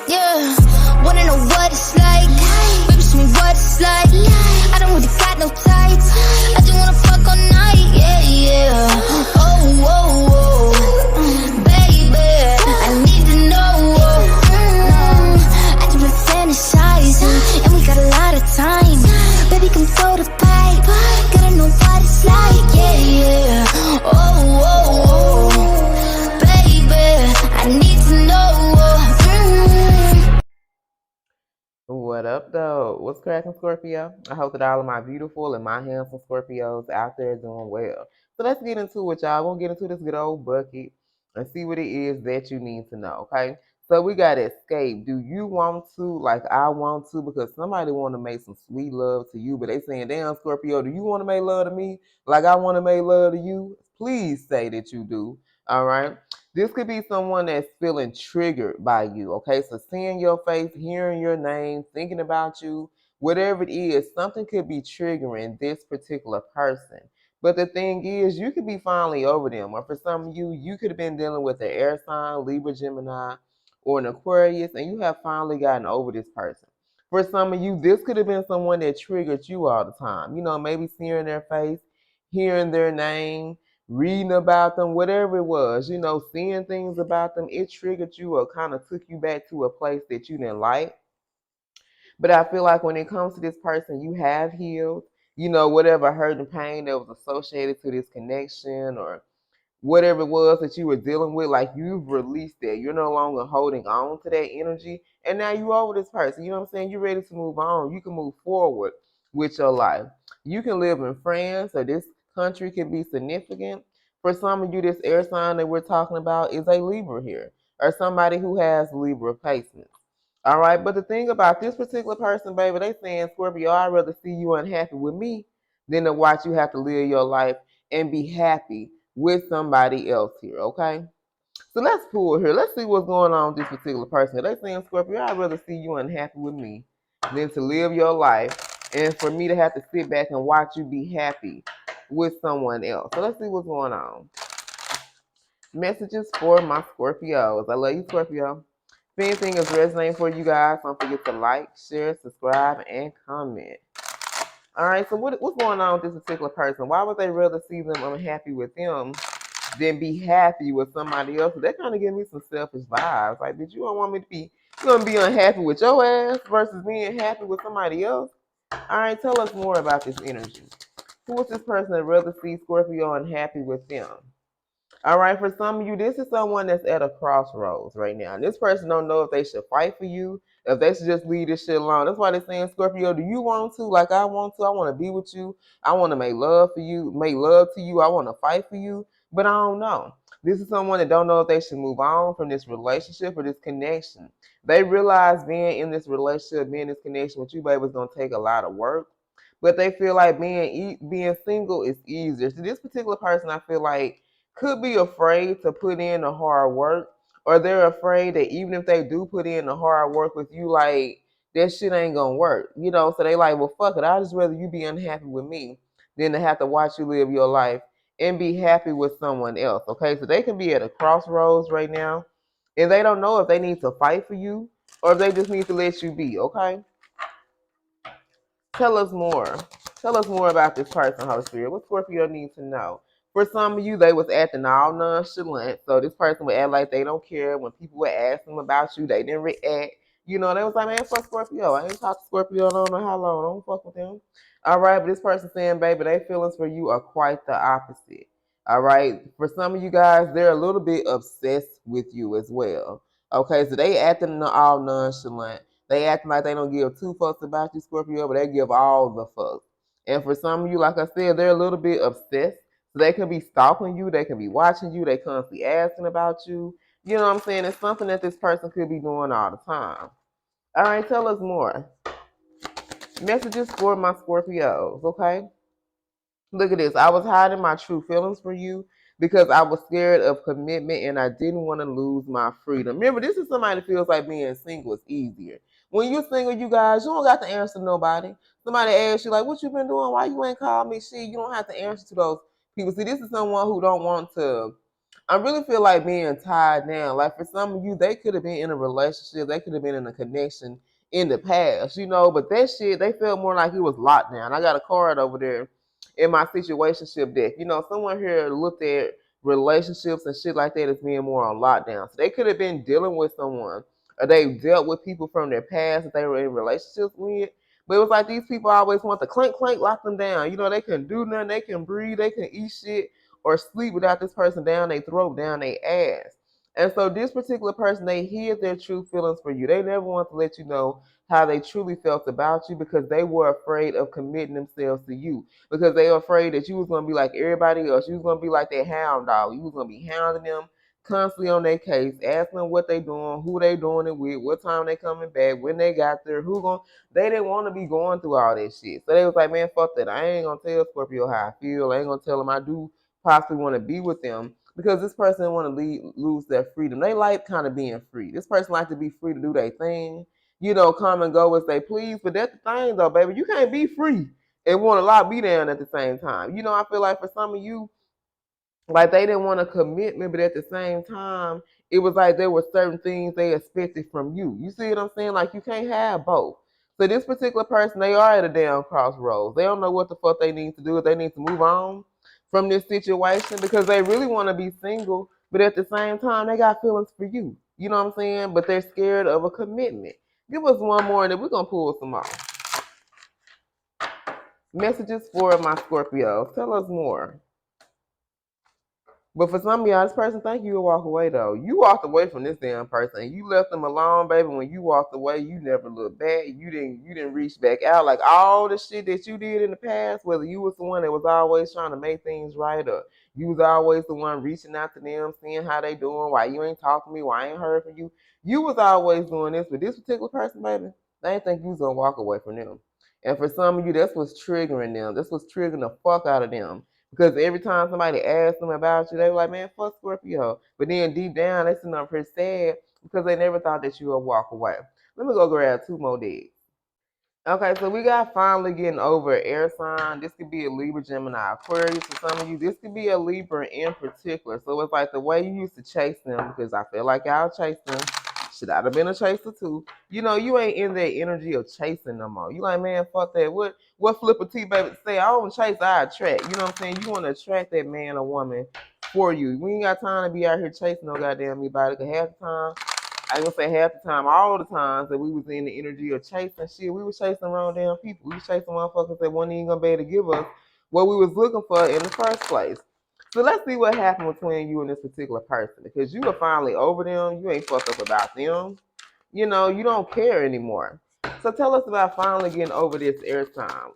Yeah, wanna know what it's like. Baby, show me what it's like. I don't really got no tights. I just wanna fuck all night. Yeah, yeah. Oh, oh, oh. Baby, I need to know. I just been fantasizing, and we got a lot of time. Baby, come throw the pipe. Gotta know what it's like. Yeah, yeah. Oh, oh, oh. Baby, I need to know. What up, though? What's cracking, Scorpio? I hope that all of my beautiful and my handsome Scorpios out there doing well. So let's get into it, y'all. We'll get into this good old bucket and see what it is that you need to know, okay? So we got escape. Do you want to, like I want to? Because somebody want to make some sweet love to you, but they saying, damn, Scorpio, do you want to make love to me like I want to make love to you? Please say that you do, all right? This could be someone that's feeling triggered by you, okay? So seeing your face, hearing your name, thinking about you, whatever it is, something could be triggering this particular person. But the thing is, you could be finally over them. Or for some of you, you could have been dealing with an air sign, Libra, Gemini, or an Aquarius, and you have finally gotten over this person. For some of you, this could have been someone that triggered you all the time. You know, maybe seeing their face, hearing their name, reading about them, whatever it was, you know, seeing things about them, it triggered you or kind of took you back to a place that you didn't like. But I feel like when it comes to this person, you have healed, you know, whatever hurt and pain that was associated to this connection or whatever it was that you were dealing with, like you've released that. You're no longer holding on to that energy. And now you're over this person. You know what I'm saying? You're ready to move on. You can move forward with your life. You can live in France, or this country can be significant. For some of you, this air sign that we're talking about is a Libra here, or somebody who has Libra placements. All right, but the thing about this particular person, baby, they saying, Scorpio, I'd rather see you unhappy with me than to watch you have to live your life and be happy with somebody else here, okay? So let's pull here. Let's see what's going on with this particular person. They saying, Scorpio, I'd rather see you unhappy with me than to live your life and for me to have to sit back and watch you be happy with someone else. So let's see what's going on. Messages for my Scorpios. I love you, Scorpio. If anything is resonating for you guys, don't forget to like, share, subscribe, and comment. All right, so what's going on with this particular person? Why would they rather see them unhappy with them than be happy with somebody else? That kind of gives me some selfish vibes. Like, did you don't want me to be, you gonna be unhappy with your ass versus being happy with somebody else? All right, tell us more about this energy. Who is this person that rather see Scorpio unhappy with them? All right, for some of you, this is someone that's at a crossroads right now. This person don't know if they should fight for you, if they should just leave this shit alone. That's why they're saying, Scorpio, do you want to? Like I want to. I want to be with you. I want to make love for you, make love to you. I want to fight for you, but I don't know. This is someone that don't know if they should move on from this relationship or this connection. They realize being in this relationship, being in this connection with you, baby, is gonna take a lot of work. But they feel like being single is easier. So this particular person, I feel like, could be afraid to put in the hard work, or they're afraid that even if they do put in the hard work with you, like that shit ain't gonna work, you know. So they like, well, fuck it, I'd just rather you be unhappy with me than to have to watch you live your life and be happy with someone else. Okay, so they can be at a crossroads right now, and they don't know if they need to fight for you or if they just need to let you be. Okay, tell us more. Tell us more about this person, Holy Spirit. What Scorpio needs to know? For some of you, they was acting all nonchalant. So this person would act like they don't care. When people would ask them about you, they didn't react. You know, they was like, man, fuck Scorpio. I ain't talked to Scorpio, I don't know how long. I don't fuck with them. All right, but this person saying, baby, their feelings for you are quite the opposite. All right. For some of you guys, they're a little bit obsessed with you as well. Okay, so they acting all nonchalant. They acting like they don't give two fucks about you, Scorpio, but they give all the fucks. And for some of you, like I said, they're a little bit obsessed. So they can be stalking you, they can be watching you, they constantly asking about you. You know what I'm saying? It's something that this person could be doing all the time. All right, tell us more. Messages for my Scorpios, okay? Look at this. I was hiding my true feelings for you because I was scared of commitment and I didn't want to lose my freedom. Remember, this is somebody that feels like being single is easier. When you're single, you guys, you don't got to answer to nobody. Somebody asks you, like, what you been doing? Why you ain't called me? Shit, you don't have to answer to those people. See, this is someone who don't want to I really feel like being tied down. Like for some of you, they could have been in a relationship, they could have been in a connection in the past, but that shit, they felt more like it was locked down. I got a card over there in my situationship deck. Someone here looked at relationships and shit like that as being more on lockdown. So they could have been dealing with someone, or they dealt with people from their past that they were in relationships with. But it was like these people always want to clink clink lock them down. They can do nothing, they can breathe, they can eat shit or sleep without this person down their throat, down their ass. And so this particular person, they hid their true feelings for you. They never want to let you know how they truly felt about you because they were afraid of committing themselves to you. Because they were afraid that you was going to be like everybody else. You was going to be like their hound dog. You was going to be hounding them constantly on their case, asking them what they doing, who they doing it with, what time they coming back, when they got there, who going. They didn't want to be going through all that shit. So they was like, man, fuck that. I ain't going to tell Scorpio how I feel. I ain't going to tell them I do possibly want to be with them because this person want to lose their freedom. They like kind of being free. This person like to be free to do their thing, come and go as they please. But that's the thing though, baby. You can't be free and want to lock me down at the same time. I feel like for some of you, like they didn't want a commitment, but at the same time, it was like there were certain things they expected from you. You see what I'm saying? Like you can't have both. So this particular person, they are at a damn crossroads. They don't know what the fuck they need to do. If they need to move on from this situation because they really want to be single, but at the same time, they got feelings for you. You know what I'm saying? But they're scared of a commitment. Give us one more, and then we're gonna pull some more messages for my Scorpios. Tell us more. But for some of y'all, this person think you will walk away though. You walked away from this damn person. You left them alone, baby. When you walked away, you never looked back. You didn't reach back out. Like all the shit that you did in the past, whether you was the one that was always trying to make things right or you was always the one reaching out to them, seeing how they doing, why you ain't talking to me, why I ain't heard from you. You was always doing this, but this particular person, baby, they ain't think you was gonna walk away from them. And for some of you, that's what's triggering them. That's what's triggering the fuck out of them. Because every time somebody asks them about you, they were like, man, fuck Scorpio. But then deep down, they sitting up pretty sad because they never thought that you would walk away. Let me go grab two more days. Okay, so we got finally getting over air sign. This could be a Libra, Gemini, Aquarius for some of you. This could be a Libra in particular. So it's like the way you used to chase them, because I feel like y'all chase them. Should I have been a chaser too? You ain't in that energy of chasing no more. You like, man, fuck that. What Flipper T baby say? I don't chase, I attract. You know what I'm saying? You want to attract that man or woman for you. We ain't got time to be out here chasing no goddamn anybody. Because half the time, I ain't gonna say half the time, all the times that we was in the energy of chasing shit, we was chasing around damn people. We was chasing motherfuckers that wasn't even gonna be able to give us what we was looking for in the first place. So let's see what happened between you and this particular person. Because you were finally over them, you ain't fucked up about them. You don't care anymore. So tell us about finally getting over this air time.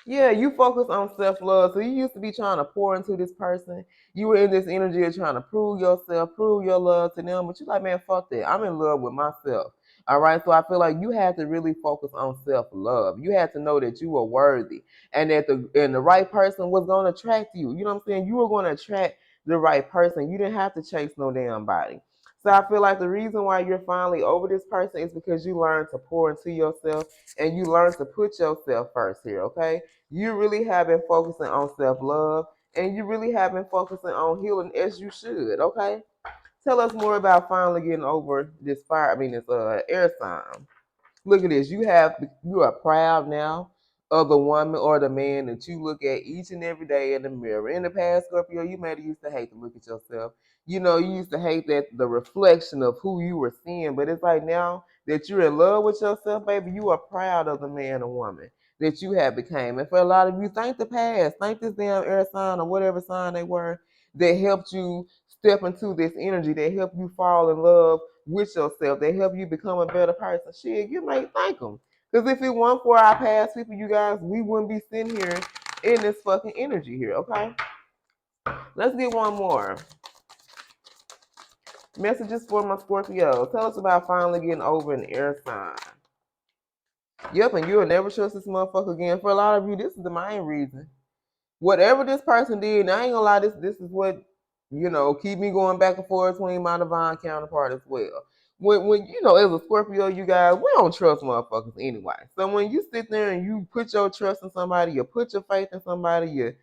Yeah, you focus on self-love. So you used to be trying to pour into this person. You were in this energy of trying to prove yourself, prove your love to them. But you're like, man, fuck that. I'm in love with myself. All right. So I feel like you had to really focus on self-love. You had to know that you were worthy and that the right person was going to attract you. You know what I'm saying? You were going to attract the right person. You didn't have to chase no damn body. So I feel like the reason why you're finally over this person is because you learned to pour into yourself and you learned to put yourself first here, okay? You really have been focusing on self-love and you really have been focusing on healing as you should, okay? Tell us more about finally getting over this this air sign. Look at this. You are proud now of the woman or the man that you look at each and every day in the mirror. In the past, Scorpio, you may have used to hate to look at yourself. You used to hate that the reflection of who you were seeing, but it's like now that you're in love with yourself, baby, you are proud of the man or woman that you have became. And for a lot of you, thank the past, thank this damn air sign or whatever sign they were that helped you step into this energy, that helped you fall in love with yourself. They help you become a better person. Shit, you may thank them. Because if it weren't for our past people, you guys, we wouldn't be sitting here in this fucking energy here, okay? Let's get one more. Messages for my Scorpio. Tell us about finally getting over an air sign. Yep, and you'll never trust this motherfucker again. For a lot of you, this is the main reason. Whatever this person did, and I ain't gonna lie, this is what, keep me going back and forth between my divine counterpart as well. When as a Scorpio, you guys, we don't trust motherfuckers anyway. So when you sit there and you put your trust in somebody, you put your faith in somebody, and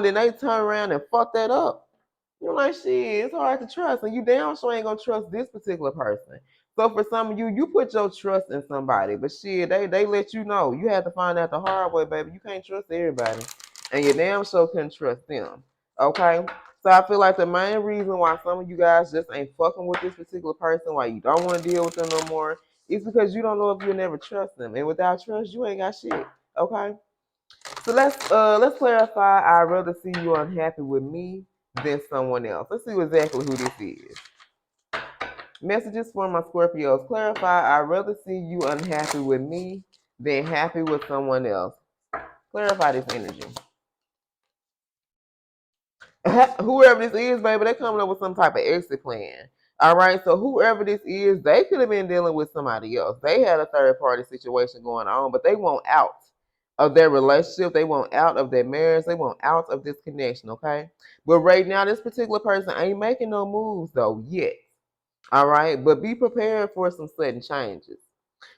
then they turn around and fuck that up, You're like, shit, it's hard to trust, and you damn sure ain't gonna trust this particular person. So for some of you, you put your trust in somebody, but shit, they let you know. You had to find out the hard way, baby. You can't trust everybody, and you damn sure couldn't trust them. Okay? So I feel like the main reason why some of you guys just ain't fucking with this particular person, why you don't want to deal with them no more, is because you don't know if you'll never trust them. And without trust, you ain't got shit. Okay? So let's clarify. I'd rather see you unhappy with me than someone else. Let's see exactly who this is. Messages for my Scorpios. Clarify. I'd rather see you unhappy with me than happy with someone else. Clarify this energy. Whoever this is, baby, they're coming up with some type of exit plan. All right, so whoever this is, they could have been dealing with somebody else. They had a third party situation going on, but they want out of their relationship. They want out of their marriage. They want out of this connection, okay? But right now, this particular person ain't making no moves, though, yet. All right, but be prepared for some sudden changes.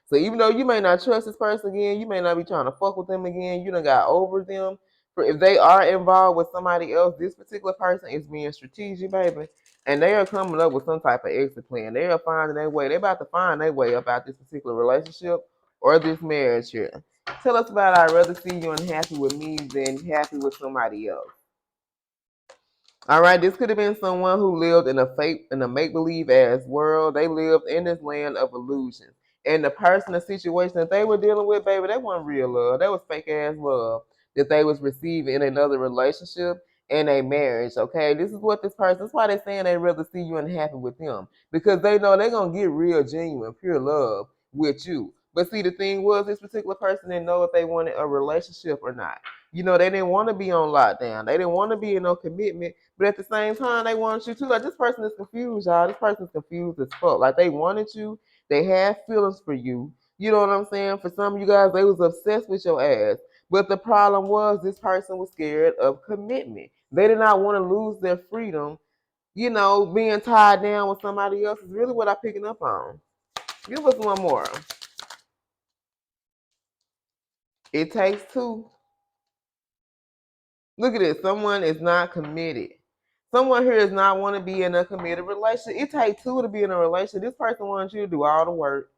So even though you may not trust this person again, you may not be trying to fuck with them again, you done got over them. For if they are involved with somebody else, this particular person is being strategic, baby. And they are coming up with some type of exit plan. They are finding their way. They're about to find their way about this particular relationship or this marriage here. Tell us about I'd rather see you unhappy with me than happy with somebody else. All right, this could have been someone who lived in a make-believe ass world. They lived in this land of illusions. And the person, the situation that they were dealing with, baby, that wasn't real love. That was fake ass love that they was receiving in another relationship and a marriage. Okay, this is what this person. That's why they're saying they'd rather see you unhappy with them because they know they're gonna get real, genuine, pure love with you. But see, the thing was, this particular person didn't know if they wanted a relationship or not. You know, they didn't want to be on lockdown. They didn't want to be in no commitment. But at the same time, they wanted you too. Like, this person is confused, y'all. This person is confused as fuck. Like, they wanted you. They had feelings for you. You know what I'm saying? For some of you guys, they was obsessed with your ass. But the problem was this person was scared of commitment. They did not want to lose their freedom. You know, being tied down with somebody else is really what I'm picking up on. Give us one more. It takes two. Look at this. Someone is not committed. Someone here does not want to be in a committed relationship. It takes two to be in a relationship. This person wants you to do all the work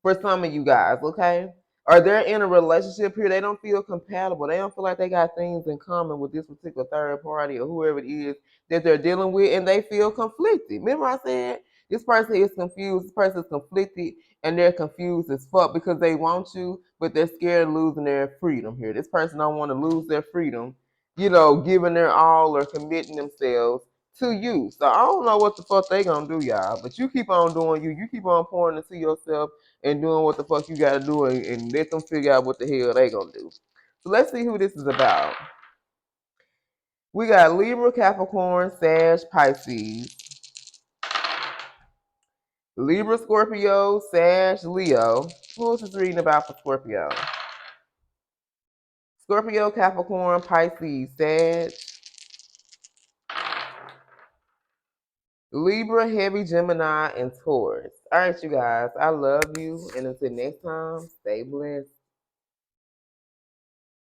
for some of you guys, okay? Or they're in a relationship here, they don't feel compatible. They don't feel like they got things in common with this particular third party or whoever it is that they're dealing with, and they feel conflicted. Remember I said this person is confused, this person is conflicted, and they're confused as fuck because they want you, but they're scared of losing their freedom here. This person don't want to lose their freedom, you know, giving their all or committing themselves to you. So I don't know what the fuck they gonna do, y'all. But you keep on doing you. You keep on pouring into yourself and doing what the fuck you gotta do and let them figure out what the hell they gonna do. So let's see who this is about. We got Libra, Capricorn, Sag, Pisces. Libra, Scorpio, Sag, Leo. Who is this reading about for Scorpio? Scorpio, Capricorn, Pisces, Sag. Libra, Heavy, Gemini, and Taurus. All right, you guys. I love you. And until next time, stay blessed.